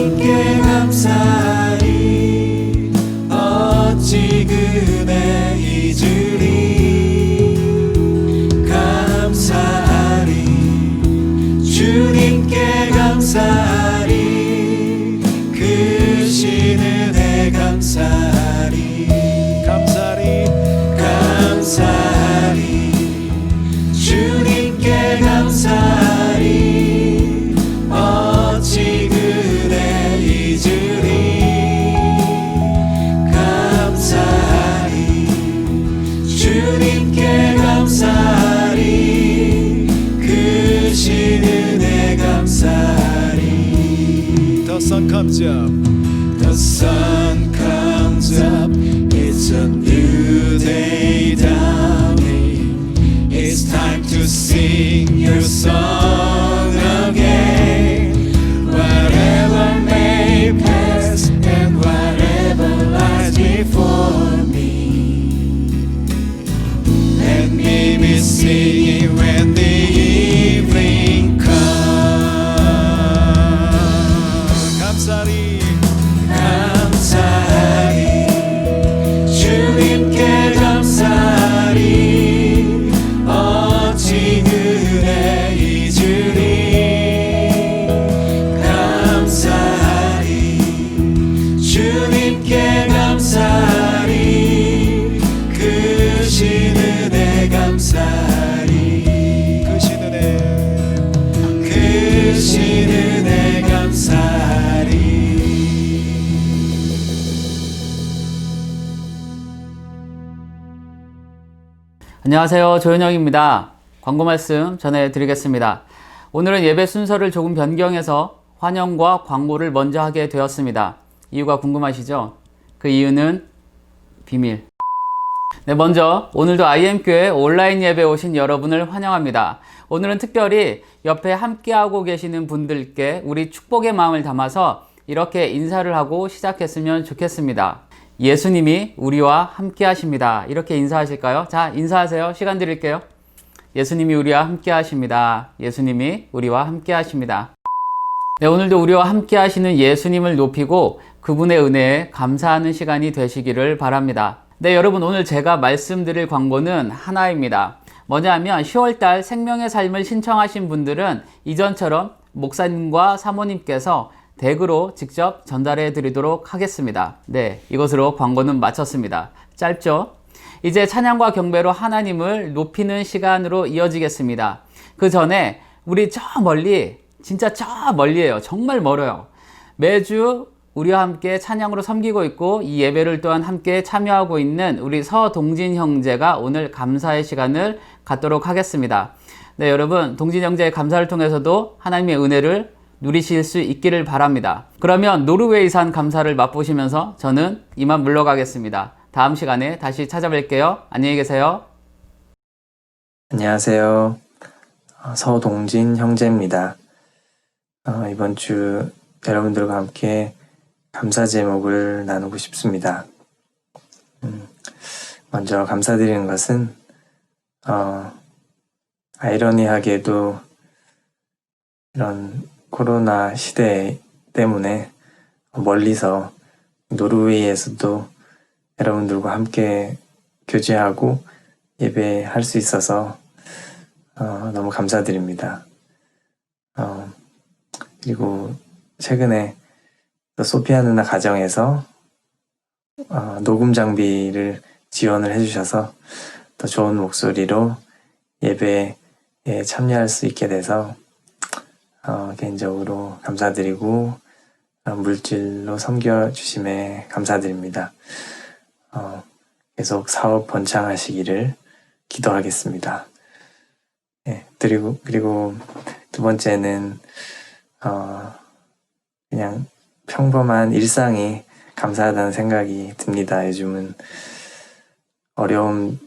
주님께 감사하리 어찌 그네 잊으리 감사하리 주님께 감사하리 그 신은혜 감사하리 감사하리 감사하리 주님께 감사하리 어찌 그네 잊으리 감사하리 주님께 감사하리 그 신은혜 감사하리 The sun comes up. The sun comes up, it's a new day dawning. It's time to sing your song again. Whatever may pass and whatever lies before me, let me be singing when the evening comes. 감사리. 감사하리 주님께 감사하리 어찌 그네 잊으리 감사하리 주님께 감사하리 그 신은혜 감사하리 그 신은혜. 그 신은혜 감사하리. 안녕하세요. 조현영입니다. 광고 말씀 전해드리겠습니다. 오늘은 예배 순서를 조금 변경해서 환영과 광고를 먼저 하게 되었습니다. 이유가 궁금하시죠? 그 이유는 비밀. 네, 먼저 오늘도 IM교회 온라인 예배에 오신 여러분을 환영합니다. 오늘은 특별히 옆에 함께하고 계시는 분들께 우리 축복의 마음을 담아서 이렇게 인사를 하고 시작했으면 좋겠습니다. 예수님이 우리와 함께 하십니다. 이렇게 인사하실까요? 자, 인사하세요. 시간 드릴게요. 예수님이 우리와 함께 하십니다. 예수님이 우리와 함께 하십니다. 네, 오늘도 우리와 함께 하시는 예수님을 높이고 그분의 은혜에 감사하는 시간이 되시기를 바랍니다. 네, 여러분, 오늘 제가 말씀드릴 광고는 하나입니다. 뭐냐면 10월달 생명의 삶을 신청하신 분들은 이전처럼 목사님과 사모님께서 댁으로 직접 전달해 드리도록 하겠습니다. 네, 이것으로 광고는 마쳤습니다. 짧죠? 이제 찬양과 경배로 하나님을 높이는 시간으로 이어지겠습니다. 그 전에 우리 저 멀리, 진짜 저 멀리에요. 정말 멀어요. 매주 우리와 함께 찬양으로 섬기고 있고 이 예배를 또한 함께 참여하고 있는 우리 서동진 형제가 오늘 감사의 시간을 갖도록 하겠습니다. 네, 여러분, 동진 형제의 감사를 통해서도 하나님의 은혜를 누리실 수 있기를 바랍니다. 그러면 노르웨이산 감사를 맛보시면서 저는 이만 물러가겠습니다. 다음 시간에 다시 찾아뵐게요. 안녕히 계세요. 안녕하세요. 서동진 형제입니다. 이번 주 여러분들과 함께 감사 제목을 나누고 싶습니다. 먼저 감사드리는 것은 아이러니하게도 이런 코로나 시대 때문에 멀리서 노르웨이에서도 여러분들과 함께 교제하고 예배할 수 있어서 너무 감사드립니다. 그리고 최근에 소피아 누나 가정에서 녹음 장비를 지원을 해주셔서 더 좋은 목소리로 예배에 참여할 수 있게 돼서 개인적으로 감사드리고 물질로 섬겨주심에 감사드립니다. 계속 사업 번창하시기를 기도하겠습니다. 네, 그리고 두 번째는 그냥 평범한 일상이 감사하다는 생각이 듭니다. 요즘은 어려운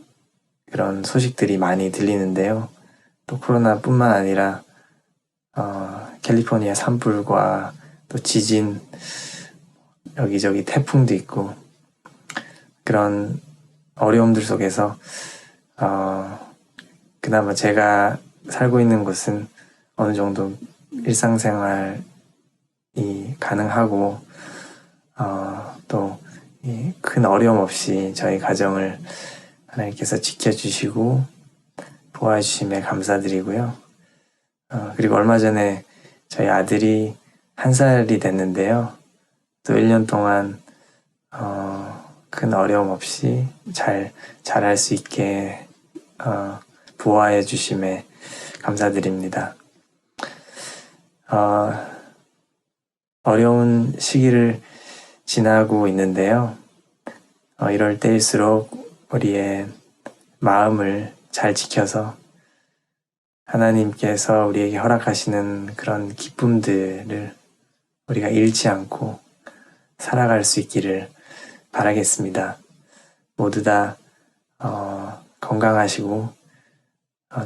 그런 소식들이 많이 들리는데요. 또 코로나뿐만 아니라 캘리포니아 산불과 또 지진, 여기저기 태풍도 있고 그런 어려움들 속에서 그나마 제가 살고 있는 곳은 어느 정도 일상생활이 가능하고 또 큰 어려움 없이 저희 가정을 하나님께서 지켜주시고 도와주심에 감사드리고요. 그리고 얼마 전에 저희 아들이 1살이 됐는데요. 또 1년 동안 큰 어려움 없이 잘 자랄 수 있게 보호해 주심에 감사드립니다. 어려운 시기를 지나고 있는데요. 이럴 때일수록 우리의 마음을 잘 지켜서 하나님께서 우리에게 허락하시는 그런 기쁨들을 우리가 잃지 않고 살아갈 수 있기를 바라겠습니다. 모두 다 건강하시고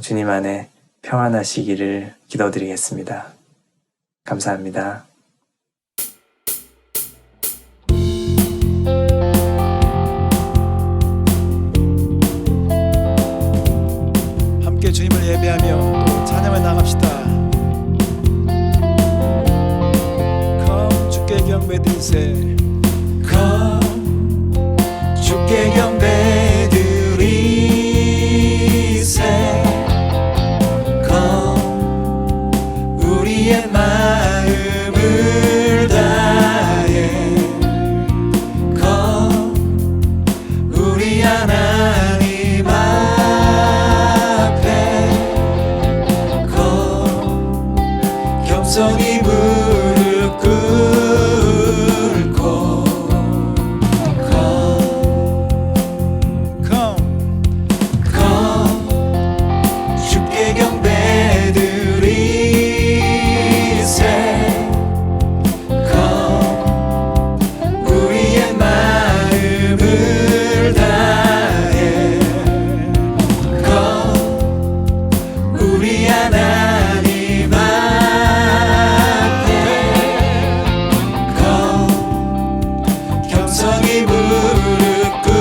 주님 안에 평안하시기를 기도드리겠습니다. 감사합니다. 함께 주님을 예배하며 또 찬양을 나갑시다. Come 주께 경배드리세. Come 주께 경배드리세. Come 우리의 마음을 다해. Come 우리 하나님 앞에. Come 겸손히 무릎 꿇고. 주께 경배드리세. Come 우리의 마음을 다해. Come 우리 하나님 앞에. Come 겸손히 무릎 꿇고.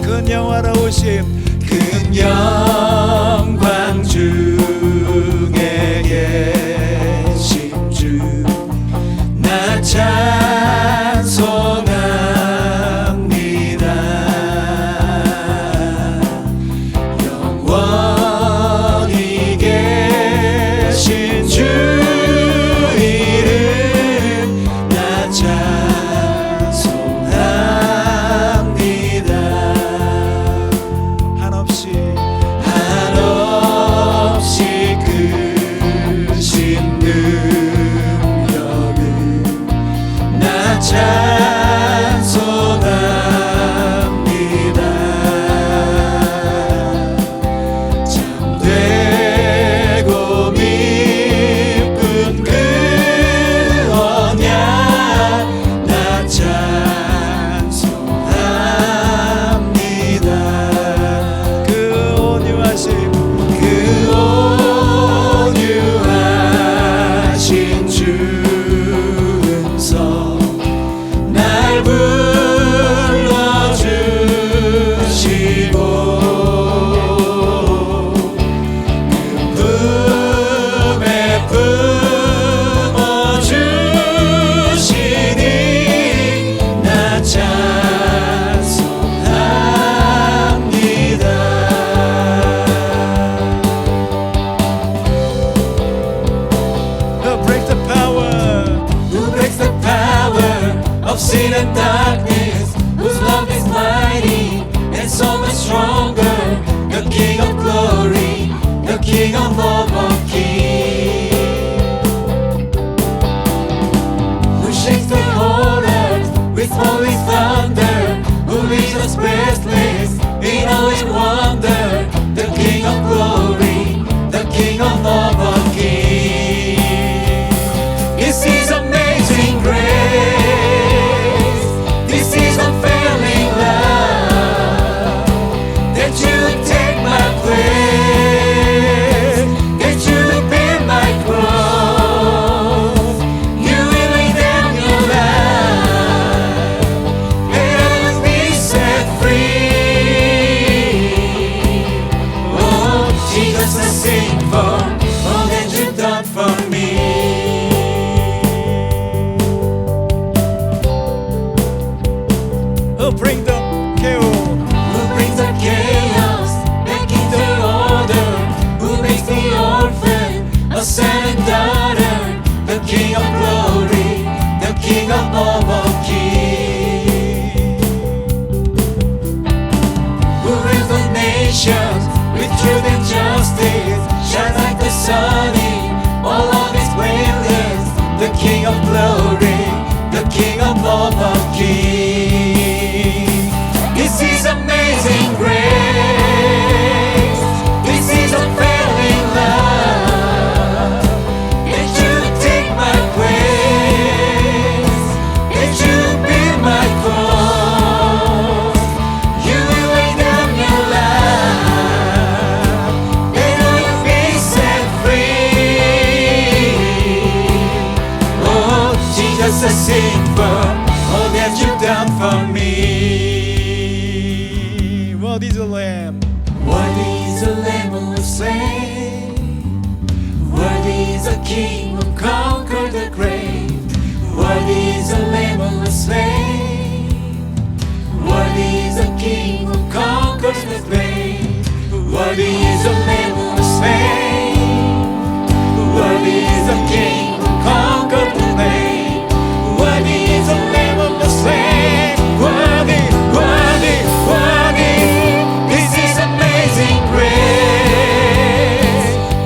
큰 영화로우신 큰 영광 중에 계신 주 나 찬송합니다. 영원히 계신 주 이름 나 찬송합니다. 한없이 크신 능력을 나 찬송합니다. 참되고 미쁜 그 언약 나 찬송합니다. 그 온유하심 그 온유하신 주 음성 a son and daughter, the King of glory, the King of all kings. Who rules the nations with truth and justice, shine like the sun in all of his ways. The King of glory, the King of all kings. This is amazing grace. This is unfailing love. That you take my place, that you bear my cross. You will lay down your life, that I will be set free. Oh, Jesus, I sing for all that you've done for me. Worthy is the Lamb. Worthy is the Lamb who was slain. Worthy is the King who conquered the grave. Worthy is the Lamb who was slain. Worthy is the King who conquered the grave. Worthy is the Lamb who was slain. Worthy is the King who conquered the grave. Worthy is the Lamb who was slain. Worthy, worthy, worthy. This is amazing grace.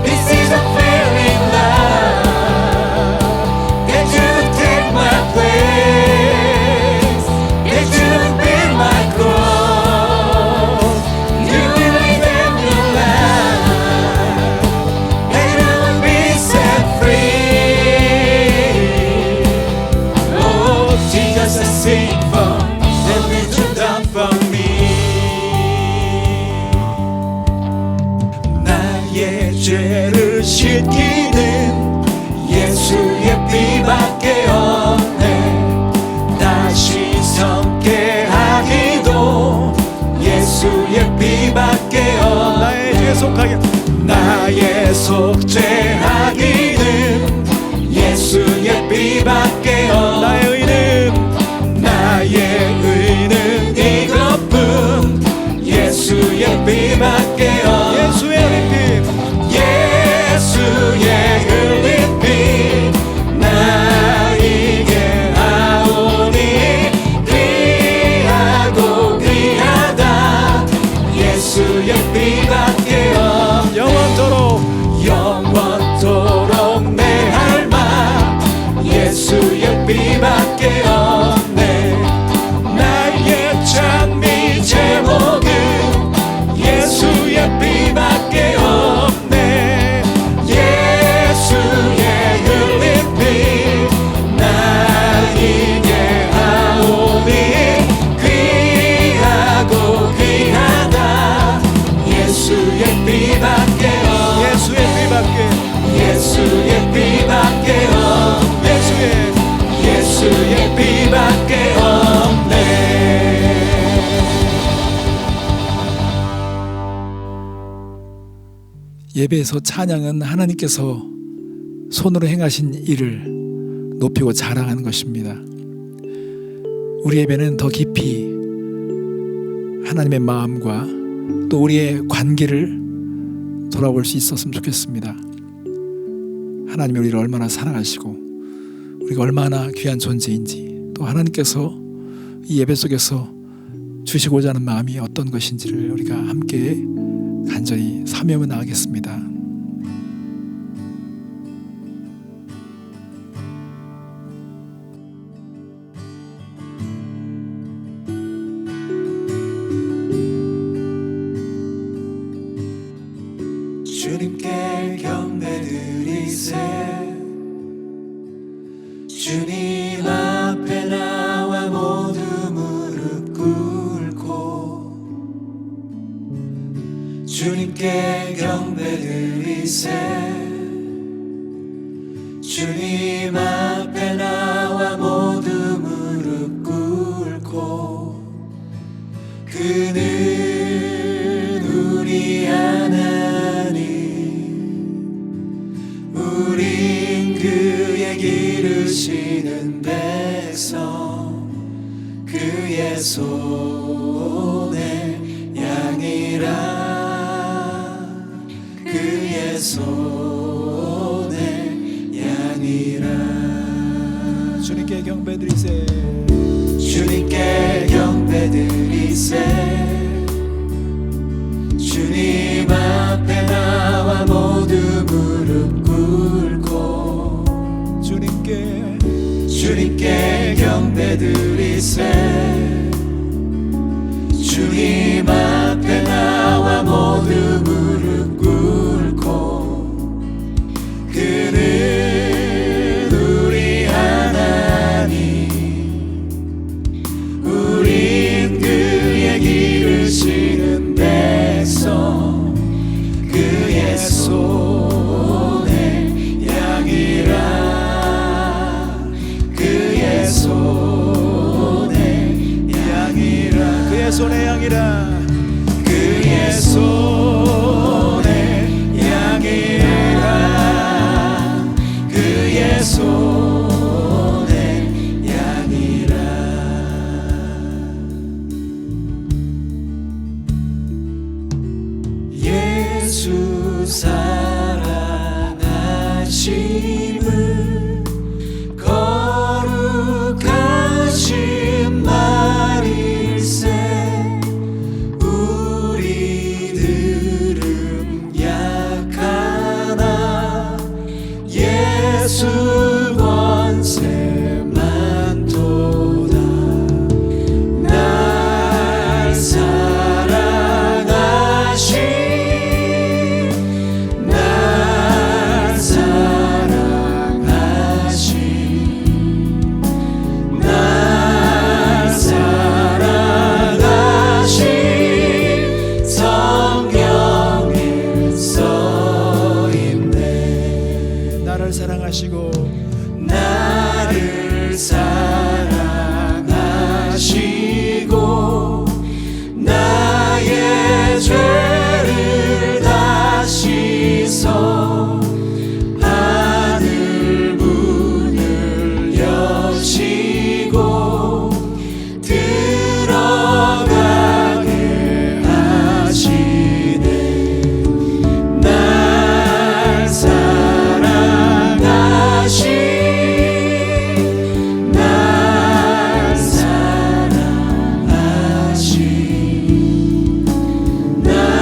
This is unfailing love. That you take my place, that you bear my cross. You will lay down your life, that I will be set free. Oh, Jesus, I sing for all that you've done for me. 나의 죄를 씻기는 예수의 피밖에 없네. 다시 섬게 하기도 예수의 피밖에 없네. 나의 죄 속하게 나의 속죄하기는 예수의 피밖에 없네. 나의 의는 나의 의는 이것뿐 예수의 피밖에 없네. 예수의 피 예수의 흘린 피 나에게 하오니 귀하고 귀하다. 예수의 피밖에 없네. 영원토록 내 할망 예수의 피밖에 없네. 나의 찬미 제목은 예수의 피밖에 없네. 예수의 흘린 피 나에게 하오니 귀하고 귀하다. 예수의 피밖에 없네. 예수의 피밖에 예수의 피밖에 없네. 예수의 피밖에 없네. 예배에서 찬양은 하나님께서 손으로 행하신 일을 높이고 자랑하는 것입니다. 우리 예배는 더 깊이 하나님의 마음과 또 우리의 관계를 돌아볼 수 있었으면 좋겠습니다. 하나님이 우리를 얼마나 사랑하시고 우리가 얼마나 귀한 존재인지, 또 하나님께서 이 예배 속에서 주시고자 하는 마음이 어떤 것인지를 우리가 함께 간절히 사명을 나가겠습니다. 주님께 경배드리세. 주님 앞에 나와 모두 무릎 꿇고 주님께 경배드리세. 주님 앞에 나와 모두 무릎 꿇고 그는 우리 하나님, 우린 그의 기르시는 백성, 그의 손의 양이라. 그의 손의 경배드리세 주님께 경배드리세 주님 앞에 나와 모두 무릎 꿇고 주님께 경배드리세 주님 앞에 나와 모두 무릎 꿇고 그는 우리 하나님 우린 그의 길을 지는 백성 그의 손의 양이라 그의 손의 양이라 그의 손의 양이라 그의 손의 양이라 그의 손의 양이라 예수 사랑하심을 거룩하신 말일세 우리들은 약하나 예수 권세 많도다 날 사랑하신 날 사랑하신 날 사랑하신 성경에 써있네 나를 사랑하시고 나를 사랑하시고 나의 죄를 다 씻어 하늘 문을 여시고 들어가게 하시네 날 사랑하신 날 사랑하신 날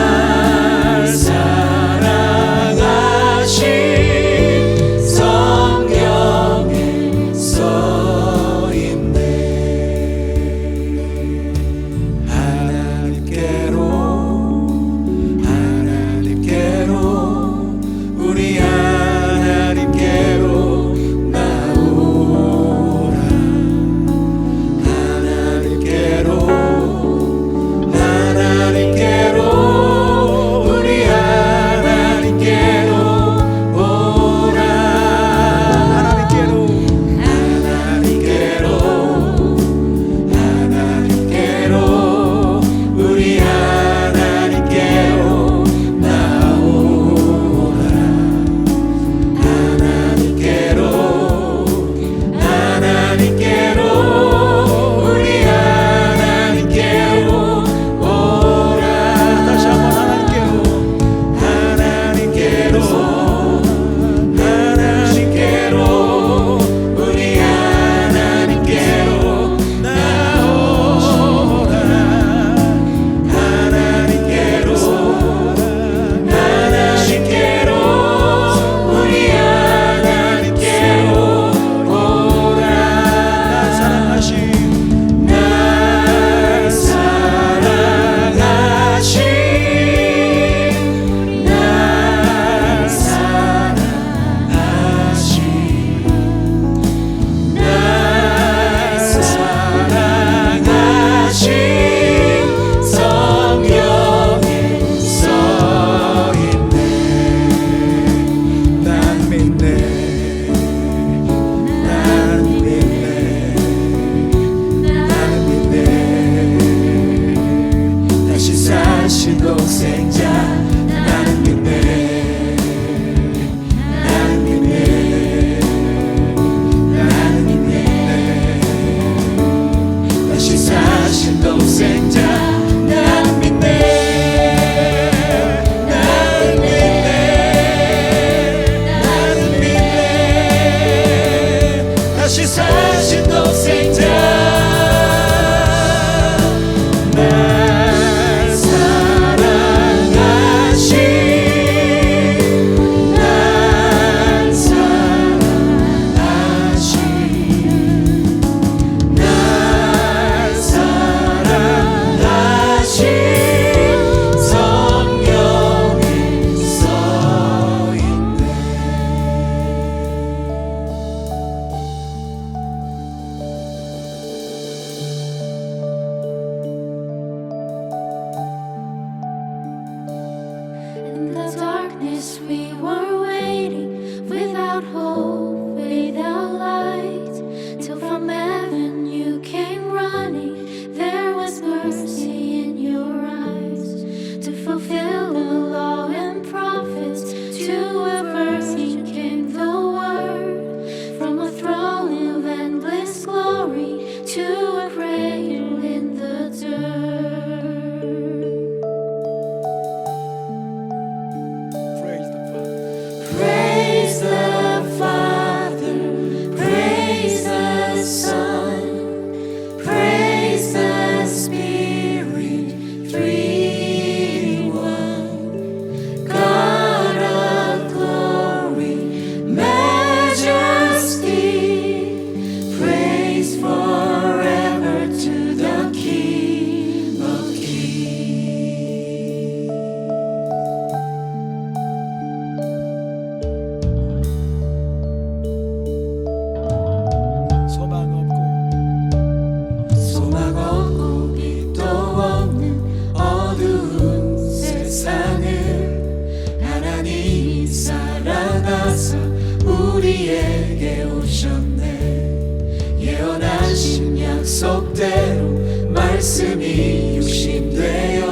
우리에게 오셨네. 예언하신 약속대로 말씀이 육신되어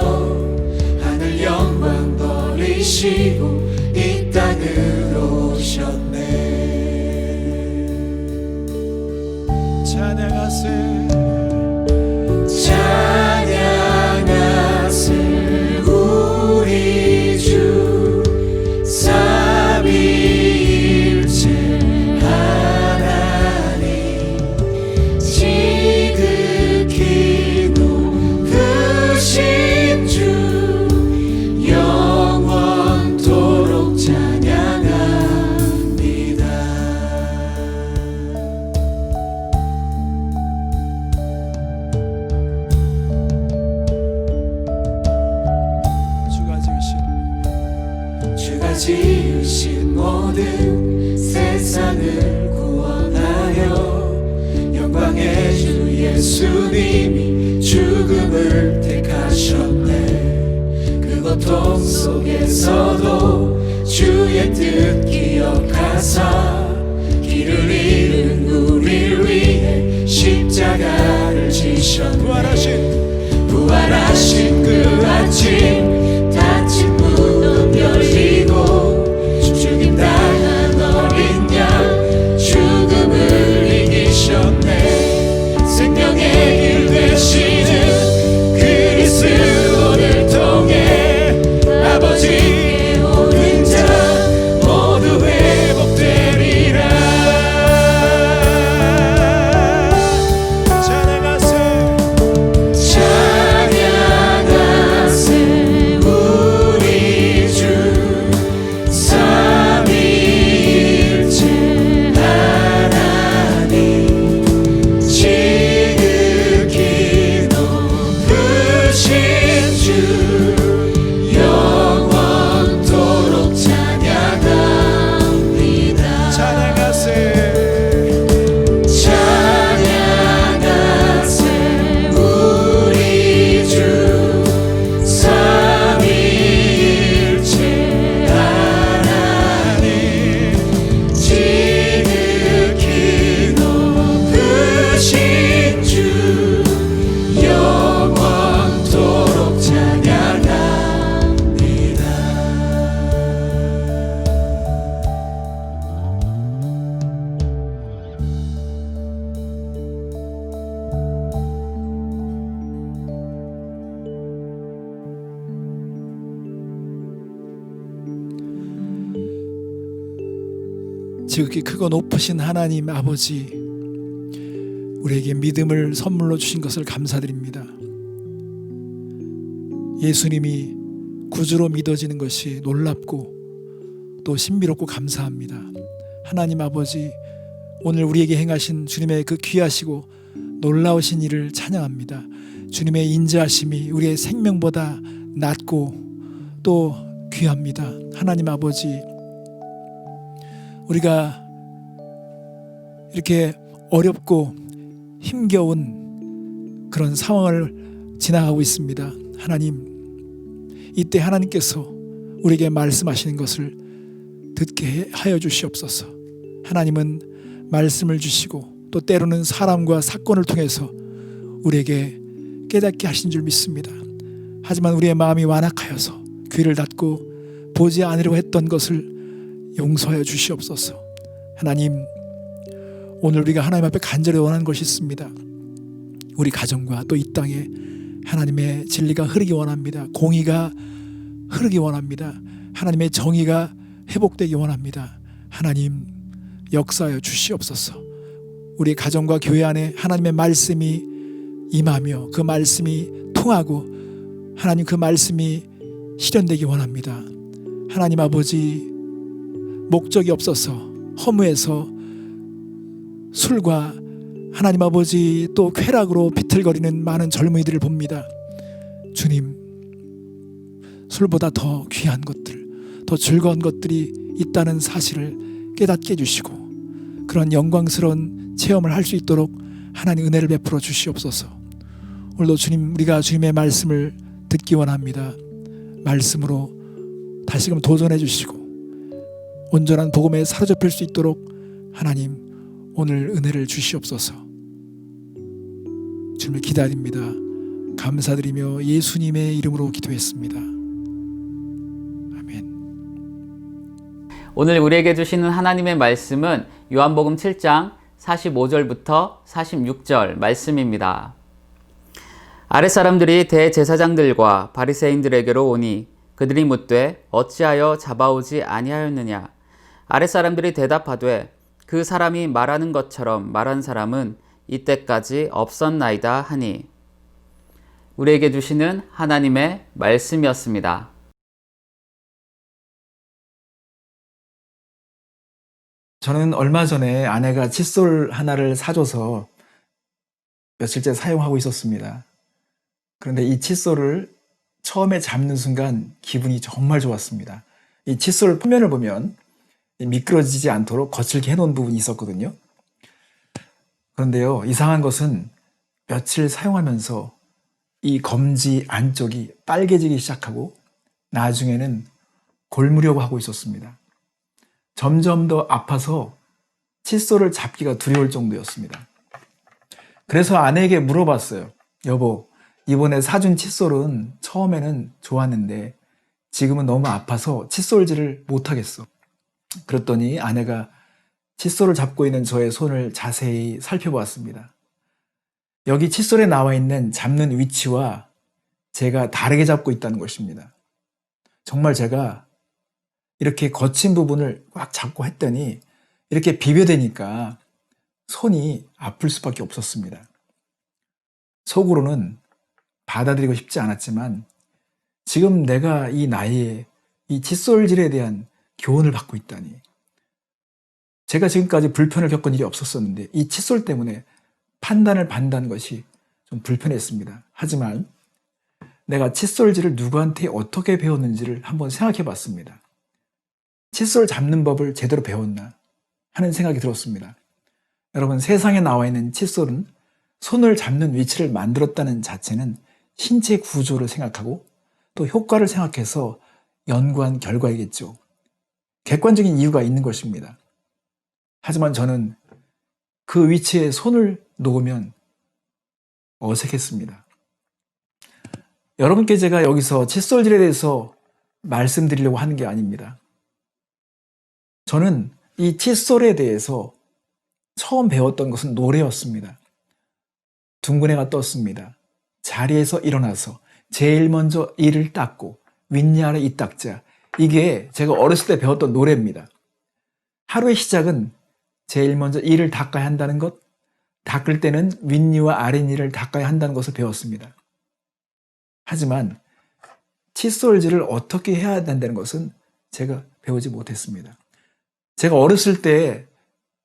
하늘 영광 버리시고 이 땅으로 오셨네. 찬양하세 찬양하세 우리 주 삼위일체 하나님 지극히 높으신 주 영원토록 찬양합니다. 주가 지으신 모든 세상을 구원하여 영광의 주 예수님이 죽음을 택하셨네. 그 고통 속에서도 주의 뜻 기억하사 길을 잃은 우리를 위해 십자가를 지셨네. 부활하신 그 아침 닫힌 문은 열리고 죽임당한 어린 양 죽음을 이기셨네. 생명의 길 되시는 그리스도를 통해 아버지의 오는 자 모두 회복되리라. 찬양하세 우리 주 삼위일체 하나님 지극히 높으신 주 영원토록 찬양합니다. 찬양하세 우리 주 삼위일체 하나님 지극히 높으신 주 영원토록 찬양합니다. 지극히 크고 높으신 하나님 아버지, 우리에게 믿음을 선물로 주신 것을 감사드립니다. 예수님이 구주로 믿어지는 것이 놀랍고 또 신비롭고 감사합니다. 하나님 아버지, 오늘 우리에게 행하신 주님의 그 귀하시고 놀라우신 일을 찬양합니다. 주님의 인자하심이 우리의 생명보다 낫고 또 귀합니다. 하나님 아버지, 우리가 이렇게 어렵고 힘겨운 그런 상황을 지나가고 있습니다. 하나님, 이때 하나님께서 우리에게 말씀하시는 것을 듣게 하여 주시옵소서. 하나님은 말씀을 주시고 또 때로는 사람과 사건을 통해서 우리에게 깨닫게 하신 줄 믿습니다. 하지만 우리의 마음이 완악하여서 귀를 닫고 보지 않으려고 했던 것을 용서하여 주시옵소서. 하나님, 오늘 우리가 하나님 앞에 간절히 원하는 것이 있습니다. 우리 가정과 또 이 땅에 하나님의 진리가 흐르기 원합니다. 공의가 흐르기 원합니다. 하나님의 정의가 회복되기 원합니다. 하나님, 역사하여 주시옵소서. 우리 가정과 교회 안에 하나님의 말씀이 임하며 그 말씀이 통하고 하나님 그 말씀이 실현되기 원합니다. 하나님 아버지, 목적이 없어서 허무해서 술과 하나님 아버지 또 쾌락으로 비틀거리는 많은 젊은이들을 봅니다. 주님, 술보다 더 귀한 것들, 더 즐거운 것들이 있다는 사실을 깨닫게 해주시고 그런 영광스러운 체험을 할 수 있도록 하나님 은혜를 베풀어 주시옵소서. 오늘도 주님, 우리가 주님의 말씀을 듣기 원합니다. 말씀으로 다시금 도전해 주시고 온전한 복음에 사로잡힐 수 있도록 하나님 오늘 은혜를 주시옵소서. 주님을 기다립니다. 감사드리며 예수님의 이름으로 기도했습니다. 아멘. 오늘 우리에게 주시는 하나님의 말씀은 요한복음 7장 45절부터 46절 말씀입니다. 아랫사람들이 대제사장들과 바리새인들에게로 오니 그들이 묻되 어찌하여 잡아오지 아니하였느냐. 아랫사람들이 대답하되 그 사람이 말하는 것처럼 말한 사람은 이때까지 없었나이다 하니. 우리에게 주시는 하나님의 말씀이었습니다. 저는 얼마 전에 아내가 칫솔 하나를 사줘서 며칠째 사용하고 있었습니다. 그런데 이 칫솔을 처음에 잡는 순간 기분이 정말 좋았습니다. 이 칫솔 표면을 보면 미끄러지지 않도록 거칠게 해놓은 부분이 있었거든요. 그런데요, 이상한 것은 며칠 사용하면서 이 검지 안쪽이 빨개지기 시작하고 나중에는 골무려고 하고 있었습니다. 점점 더 아파서 칫솔을 잡기가 두려울 정도였습니다. 그래서 아내에게 물어봤어요. 여보, 이번에 사준 칫솔은 처음에는 좋았는데 지금은 너무 아파서 칫솔질을 못하겠어. 그랬더니 아내가 칫솔을 잡고 있는 저의 손을 자세히 살펴보았습니다. 여기 칫솔에 나와 있는 잡는 위치와 제가 다르게 잡고 있다는 것입니다. 정말 제가 이렇게 거친 부분을 꽉 잡고 했더니 이렇게 비벼대니까 손이 아플 수밖에 없었습니다. 속으로는 받아들이고 싶지 않았지만 지금 내가 이 나이에 이 칫솔질에 대한 교훈을 받고 있다니. 제가 지금까지 불편을 겪은 일이 없었었는데 이 칫솔 때문에 판단을 받는 것이 좀 불편했습니다. 하지만 내가 칫솔질을 누구한테 어떻게 배웠는지를 한번 생각해 봤습니다. 칫솔 잡는 법을 제대로 배웠나 하는 생각이 들었습니다. 여러분, 세상에 나와 있는 칫솔은 손을 잡는 위치를 만들었다는 자체는 신체 구조를 생각하고 또 효과를 생각해서 연구한 결과이겠죠. 객관적인 이유가 있는 것입니다. 하지만 저는 그 위치에 손을 놓으면 어색했습니다. 여러분께 제가 여기서 칫솔질에 대해서 말씀드리려고 하는 게 아닙니다. 저는 이 칫솔에 대해서 처음 배웠던 것은 노래였습니다. 둥근 애가 떴습니다. 자리에서 일어나서 제일 먼저 이를 닦고 윗니아래 이 닦자. 이게 제가 어렸을 때 배웠던 노래입니다. 하루의 시작은 제일 먼저 이를 닦아야 한다는 것, 닦을 때는 윗니와 아랫니를 닦아야 한다는 것을 배웠습니다. 하지만 칫솔질을 어떻게 해야 된다는 것은 제가 배우지 못했습니다. 제가 어렸을 때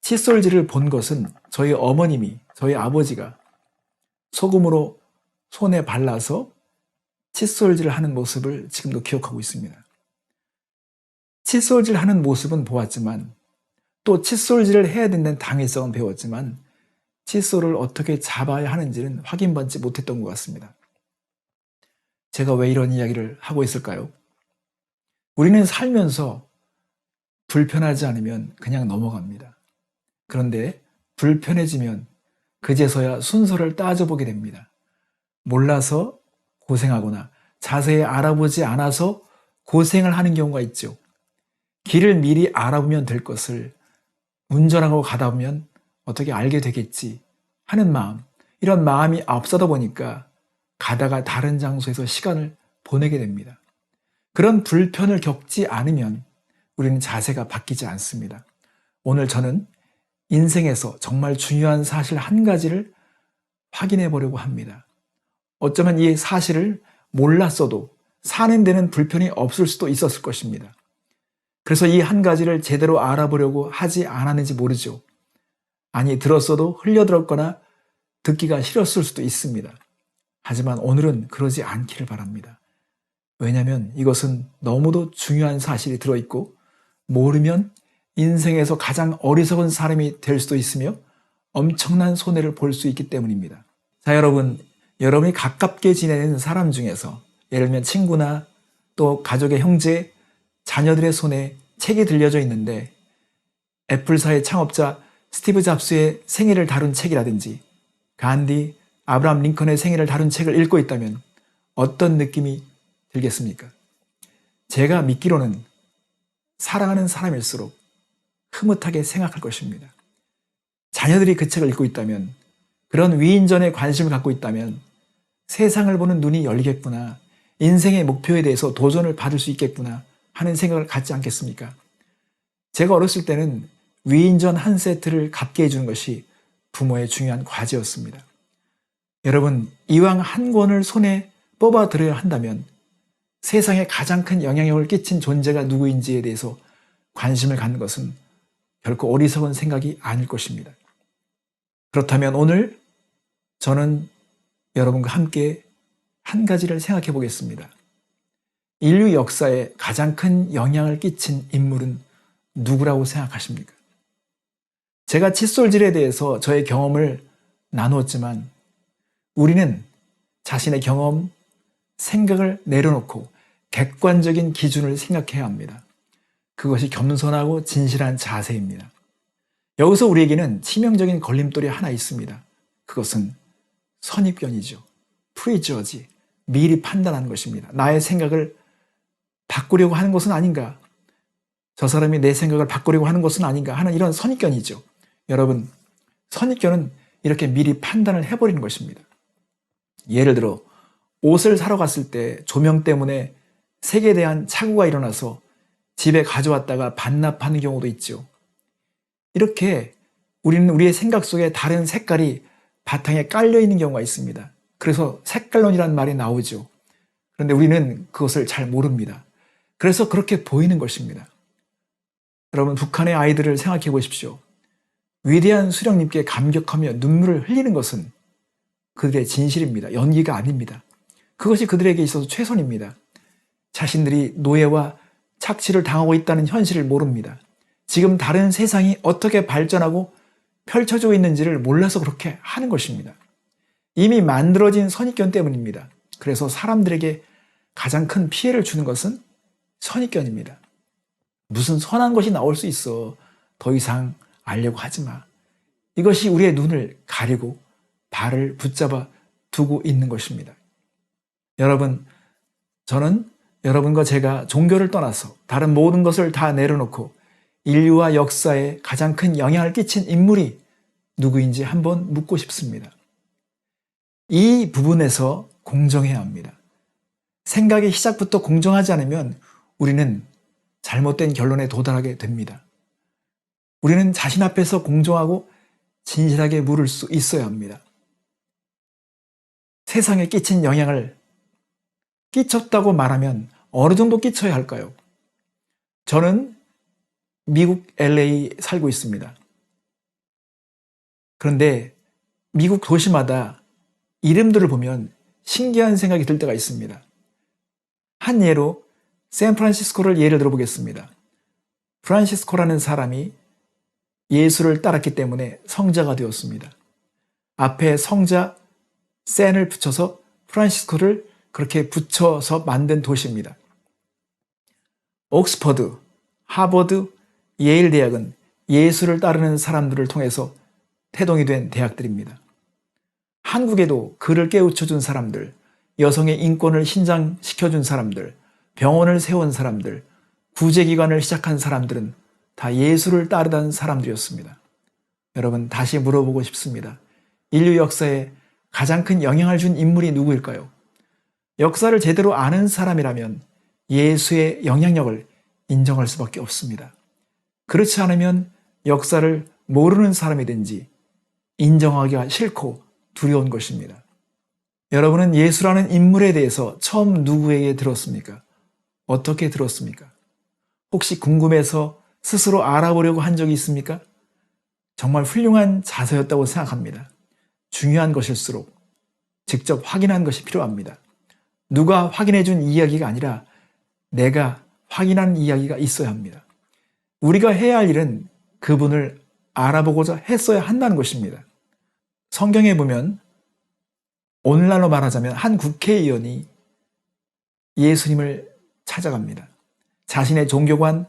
칫솔질을 본 것은 저희 어머님이, 저희 아버지가 소금으로 손에 발라서 칫솔질을 하는 모습을 지금도 기억하고 있습니다. 칫솔질 하는 모습은 보았지만 또 칫솔질을 해야 된다는 당위성은 배웠지만 칫솔을 어떻게 잡아야 하는지는 확인받지 못했던 것 같습니다. 제가 왜 이런 이야기를 하고 있을까요? 우리는 살면서 불편하지 않으면 그냥 넘어갑니다. 그런데 불편해지면 그제서야 순서를 따져보게 됩니다. 몰라서 고생하거나 자세히 알아보지 않아서 고생을 하는 경우가 있죠. 길을 미리 알아보면 될 것을 운전하고 가다 보면 어떻게 알게 되겠지 하는 마음, 이런 마음이 앞서다 보니까 가다가 다른 장소에서 시간을 보내게 됩니다. 그런 불편을 겪지 않으면 우리는 자세가 바뀌지 않습니다. 오늘 저는 인생에서 정말 중요한 사실 한 가지를 확인해 보려고 합니다. 어쩌면 이 사실을 몰랐어도 사는 데는 불편이 없을 수도 있었을 것입니다. 그래서 이 한 가지를 제대로 알아보려고 하지 않았는지 모르죠. 아니, 들었어도 흘려들었거나 듣기가 싫었을 수도 있습니다. 하지만 오늘은 그러지 않기를 바랍니다. 왜냐하면 이것은 너무도 중요한 사실이 들어있고 모르면 인생에서 가장 어리석은 사람이 될 수도 있으며 엄청난 손해를 볼 수 있기 때문입니다. 자, 여러분이 가깝게 지내는 사람 중에서 예를 들면 친구나 또 가족의 형제, 자녀들의 손에 책이 들려져 있는데 애플사의 창업자 스티브 잡스의 생애를 다룬 책이라든지 간디, 아브라함 링컨의 생애를 다룬 책을 읽고 있다면 어떤 느낌이 들겠습니까? 제가 믿기로는 사랑하는 사람일수록 흐뭇하게 생각할 것입니다. 자녀들이 그 책을 읽고 있다면, 그런 위인전에 관심을 갖고 있다면 세상을 보는 눈이 열리겠구나, 인생의 목표에 대해서 도전을 받을 수 있겠구나 하는 생각을 갖지 않겠습니까? 제가 어렸을 때는 위인전 한 세트를 갚게 해주는 것이 부모의 중요한 과제였습니다. 여러분, 이왕 한 권을 손에 뽑아 들어야 한다면 세상에 가장 큰 영향력을 끼친 존재가 누구인지에 대해서 관심을 갖는 것은 결코 어리석은 생각이 아닐 것입니다. 그렇다면 오늘 저는 여러분과 함께 한 가지를 생각해 보겠습니다. 인류 역사에 가장 큰 영향을 끼친 인물은 누구라고 생각하십니까? 제가 칫솔질에 대해서 저의 경험을 나누었지만 우리는 자신의 경험, 생각을 내려놓고 객관적인 기준을 생각해야 합니다. 그것이 겸손하고 진실한 자세입니다. 여기서 우리에게는 치명적인 걸림돌이 하나 있습니다. 그것은 선입견이죠. 프리저지, 미리 판단하는 것입니다. 나의 생각을 바꾸려고 하는 것은 아닌가? 저 사람이 내 생각을 바꾸려고 하는 것은 아닌가? 하는 이런 선입견이죠. 여러분, 선입견은 이렇게 미리 판단을 해버리는 것입니다. 예를 들어 옷을 사러 갔을 때 조명 때문에 색에 대한 착오가 일어나서 집에 가져왔다가 반납하는 경우도 있죠. 이렇게 우리는 우리의 생각 속에 다른 색깔이 바탕에 깔려 있는 경우가 있습니다. 그래서 색깔론이라는 말이 나오죠. 그런데 우리는 그것을 잘 모릅니다. 그래서 그렇게 보이는 것입니다. 여러분, 북한의 아이들을 생각해 보십시오. 위대한 수령님께 감격하며 눈물을 흘리는 것은 그들의 진실입니다. 연기가 아닙니다. 그것이 그들에게 있어서 최선입니다. 자신들이 노예와 착취를 당하고 있다는 현실을 모릅니다. 지금 다른 세상이 어떻게 발전하고 펼쳐지고 있는지를 몰라서 그렇게 하는 것입니다. 이미 만들어진 선입견 때문입니다. 그래서 사람들에게 가장 큰 피해를 주는 것은 선입견입니다. 무슨 선한 것이 나올 수 있어. 더 이상 알려고 하지 마. 이것이 우리의 눈을 가리고 발을 붙잡아 두고 있는 것입니다. 여러분, 저는 여러분과 제가 종교를 떠나서 다른 모든 것을 다 내려놓고 인류와 역사에 가장 큰 영향을 끼친 인물이 누구인지 한번 묻고 싶습니다. 이 부분에서 공정해야 합니다. 생각의 시작부터 공정하지 않으면 우리는 잘못된 결론에 도달하게 됩니다. 우리는 자신 앞에서 공정하고 진실하게 물을 수 있어야 합니다. 세상에 끼친 영향을 끼쳤다고 말하면 어느 정도 끼쳐야 할까요? 저는 미국 LA 살고 있습니다. 그런데 미국 도시마다 이름들을 보면 신기한 생각이 들 때가 있습니다. 한 예로 샌프란시스코를 예를 들어보겠습니다. 프란시스코라는 사람이 예수를 따랐기 때문에 성자가 되었습니다. 앞에 성자 샌을 붙여서 프란시스코를 그렇게 붙여서 만든 도시입니다. 옥스퍼드, 하버드, 예일 대학은 예수를 따르는 사람들을 통해서 태동이 된 대학들입니다. 한국에도 글을 깨우쳐준 사람들, 여성의 인권을 신장시켜준 사람들, 병원을 세운 사람들, 구제기관을 시작한 사람들은 다 예수를 따르던 사람들이었습니다. 여러분, 다시 물어보고 싶습니다. 인류 역사에 가장 큰 영향을 준 인물이 누구일까요? 역사를 제대로 아는 사람이라면 예수의 영향력을 인정할 수밖에 없습니다. 그렇지 않으면 역사를 모르는 사람이든지 인정하기가 싫고 두려운 것입니다. 여러분은 예수라는 인물에 대해서 처음 누구에게 들었습니까? 어떻게 들었습니까? 혹시 궁금해서 스스로 알아보려고 한 적이 있습니까? 정말 훌륭한 자세였다고 생각합니다. 중요한 것일수록 직접 확인한 것이 필요합니다. 누가 확인해 준 이야기가 아니라 내가 확인한 이야기가 있어야 합니다. 우리가 해야 할 일은 그분을 알아보고자 했어야 한다는 것입니다. 성경에 보면 오늘날로 말하자면 한 국회의원이 예수님을 찾아갑니다. 자신의 종교관,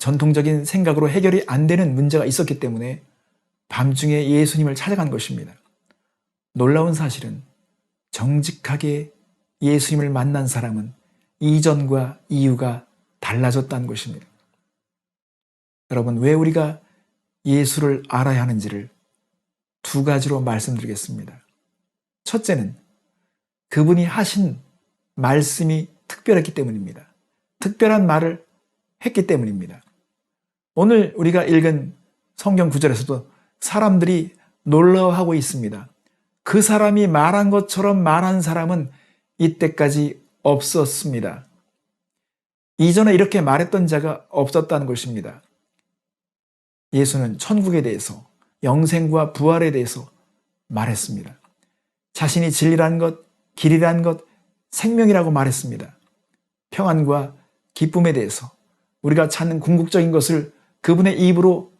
전통적인 생각으로 해결이 안 되는 문제가 있었기 때문에 밤중에 예수님을 찾아간 것입니다. 놀라운 사실은 정직하게 예수님을 만난 사람은 이전과 이후가 달라졌다는 것입니다. 여러분, 왜 우리가 예수를 알아야 하는지를 두 가지로 말씀드리겠습니다. 첫째는 그분이 하신 말씀이 특별했기 때문입니다. 특별한 말을 했기 때문입니다. 오늘 우리가 읽은 성경 구절에서도 사람들이 놀라워하고 있습니다. 그 사람이 말한 것처럼 말한 사람은 이때까지 없었습니다. 이전에 이렇게 말했던 자가 없었다는 것입니다. 예수는 천국에 대해서, 영생과 부활에 대해서 말했습니다. 자신이 진리란 것, 길이란 것, 생명이라고 말했습니다. 평안과 기쁨에 대해서 우리가 찾는 궁극적인 것을 그분의 입으로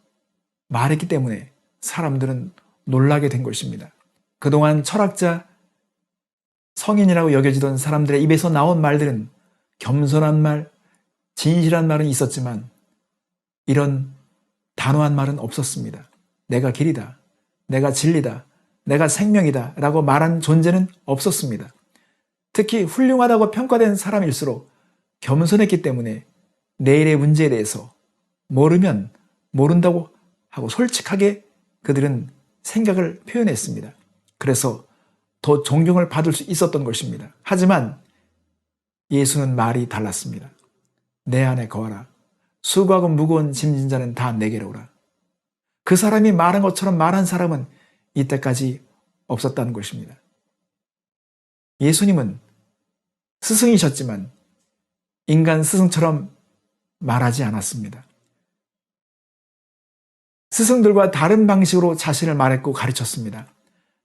말했기 때문에 사람들은 놀라게 된 것입니다. 그동안 철학자, 성인이라고 여겨지던 사람들의 입에서 나온 말들은 겸손한 말, 진실한 말은 있었지만 이런 단호한 말은 없었습니다. 내가 길이다, 내가 진리다, 내가 생명이다 라고 말한 존재는 없었습니다. 특히 훌륭하다고 평가된 사람일수록 겸손했기 때문에 내일의 문제에 대해서 모르면 모른다고 하고 솔직하게 그들은 생각을 표현했습니다. 그래서 더 존경을 받을 수 있었던 것입니다. 하지만 예수는 말이 달랐습니다. 내 안에 거하라. 수고하고 무거운 짐진 자는 다 내게로 오라. 그 사람이 말한 것처럼 말한 사람은 이때까지 없었다는 것입니다. 예수님은 스승이셨지만 인간 스승처럼 말하지 않았습니다. 스승들과 다른 방식으로 자신을 말했고 가르쳤습니다.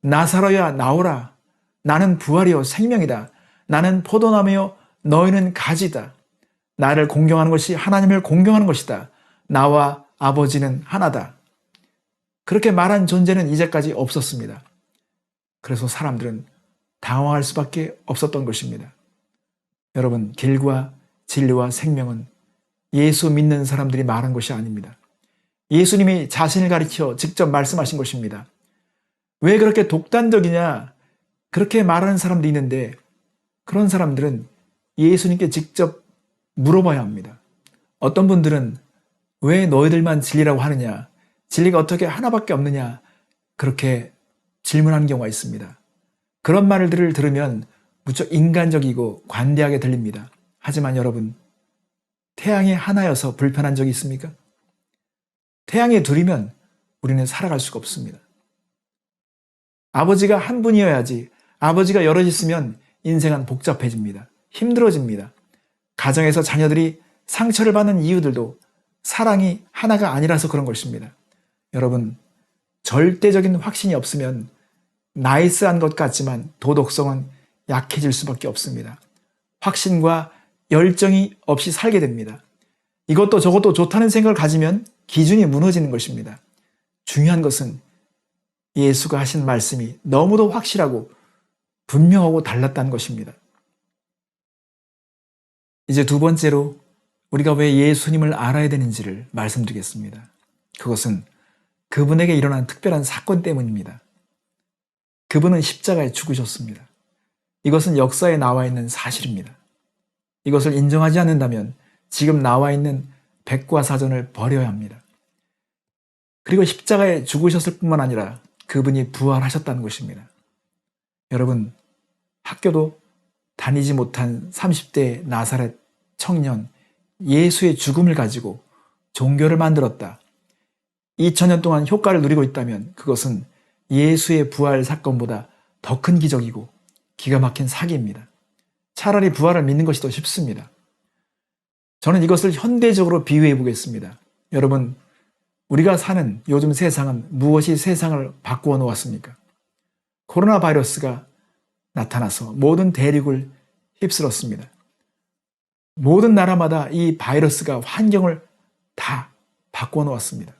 나사로야 나오라. 나는 부활이요 생명이다. 나는 포도나무요 너희는 가지다. 나를 공경하는 것이 하나님을 공경하는 것이다. 나와 아버지는 하나다. 그렇게 말한 존재는 이제까지 없었습니다. 그래서 사람들은 당황할 수밖에 없었던 것입니다. 여러분, 길과 진리와 생명은 예수 믿는 사람들이 말한 것이 아닙니다. 예수님이 자신을 가리켜 직접 말씀하신 것입니다. 왜 그렇게 독단적이냐? 그렇게 말하는 사람도 있는데 그런 사람들은 예수님께 직접 물어봐야 합니다. 어떤 분들은 왜 너희들만 진리라고 하느냐? 진리가 어떻게 하나밖에 없느냐? 그렇게 질문하는 경우가 있습니다. 그런 말들을 들으면 무척 인간적이고 관대하게 들립니다. 하지만 여러분, 태양이 하나여서 불편한 적이 있습니까? 태양이 둘이면 우리는 살아갈 수가 없습니다. 아버지가 한 분이어야지, 아버지가 여럿 있으면 인생은 복잡해집니다. 힘들어집니다. 가정에서 자녀들이 상처를 받는 이유들도 사랑이 하나가 아니라서 그런 것입니다. 여러분, 절대적인 확신이 없으면 나이스한 것 같지만 도덕성은 약해질 수밖에 없습니다. 확신과 열정이 없이 살게 됩니다. 이것도 저것도 좋다는 생각을 가지면 기준이 무너지는 것입니다. 중요한 것은 예수가 하신 말씀이 너무도 확실하고 분명하고 달랐다는 것입니다. 이제 두 번째로 우리가 왜 예수님을 알아야 되는지를 말씀드리겠습니다. 그것은 그분에게 일어난 특별한 사건 때문입니다. 그분은 십자가에 죽으셨습니다. 이것은 역사에 나와 있는 사실입니다. 이것을 인정하지 않는다면 지금 나와 있는 백과사전을 버려야 합니다. 그리고 십자가에 죽으셨을 뿐만 아니라 그분이 부활하셨다는 것입니다. 여러분, 학교도 다니지 못한 30대 나사렛 청년 예수의 죽음을 가지고 종교를 만들었다. 2000년 동안 효과를 누리고 있다면 그것은 예수의 부활 사건보다 더 큰 기적이고 기가 막힌 사기입니다. 차라리 부활을 믿는 것이 더 쉽습니다. 저는 이것을 현대적으로 비유해 보겠습니다. 여러분, 우리가 사는 요즘 세상은 무엇이 세상을 바꾸어 놓았습니까? 코로나 바이러스가 나타나서 모든 대륙을 휩쓸었습니다. 모든 나라마다 이 바이러스가 환경을 다 바꾸어 놓았습니다.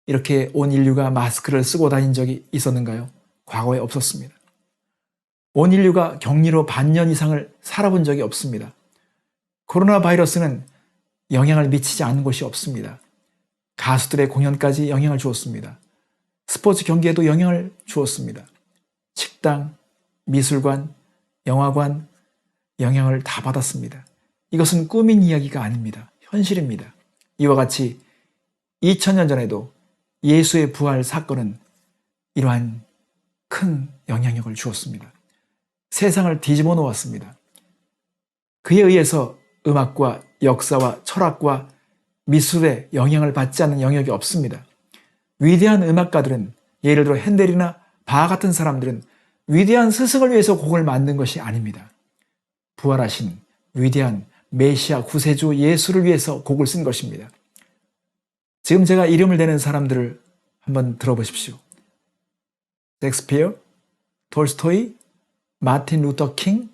이렇게 온 인류가 마스크를 쓰고 다닌 적이 있었는가요? 과거에 없었습니다. 온 인류가 격리로 반년 이상을 살아본 적이 없습니다. 코로나 바이러스는 영향을 미치지 않은 곳이 없습니다. 가수들의 공연까지 영향을 주었습니다. 스포츠 경기에도 영향을 주었습니다. 식당, 미술관, 영화관 영향을 다 받았습니다. 이것은 꾸민 이야기가 아닙니다. 현실입니다. 이와 같이 2000년 전에도 예수의 부활 사건은 이러한 큰 영향력을 주었습니다. 세상을 뒤집어 놓았습니다. 그에 의해서 음악과 역사와 철학과 미술에 영향을 받지 않는 영역이 없습니다. 위대한 음악가들은, 예를 들어 핸델이나 바 같은 사람들은 위대한 스승을 위해서 곡을 만든 것이 아닙니다. 부활하신 위대한 메시아 구세주 예수를 위해서 곡을 쓴 것입니다. 지금 제가 이름을 대는 사람들을 한번 들어보십시오. 셰익스피어, 톨스토이, 마틴 루터 킹,